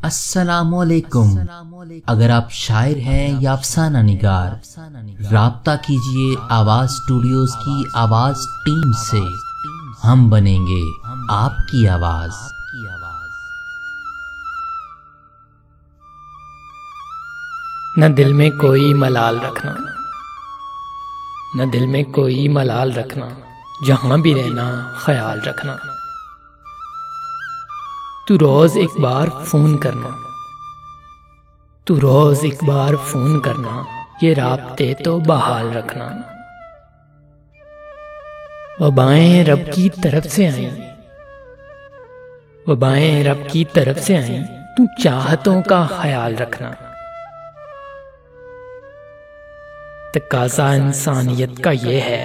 अस्सलामुअलैकुम। अगर आप शायर हैं या अफसाना निगार, राब्ता कीजिए आवाज स्टूडियोज की आवाज टीम से। हम बनेंगे आपकी आवाज। न दिल में कोई मलाल रखना, न दिल में कोई मलाल रखना, जहां भी रहना ख्याल रखना। तू रोज एक बार फोन करना, तू रोज एक बार फोन करना, ये राब्ते तो बहाल रखना। वबाएं रब की तरफ से आई, वबाएं रब की तरफ से आई, तू चाहतों का ख्याल रखना। तकाज़ा इंसानियत का ये है,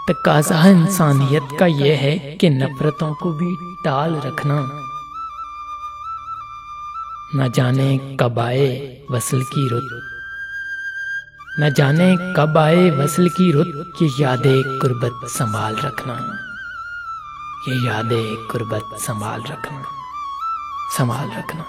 तकाज़ा इंसानियत का ये है कि नफरतों को भी टाल रखना। न जाने कब आए वसल की रुत, न जाने कब आए वसल की रुत, ये यादें कुर्बत संभाल रखना, ये यादें कुर्बत संभाल रखना, संभाल रखना।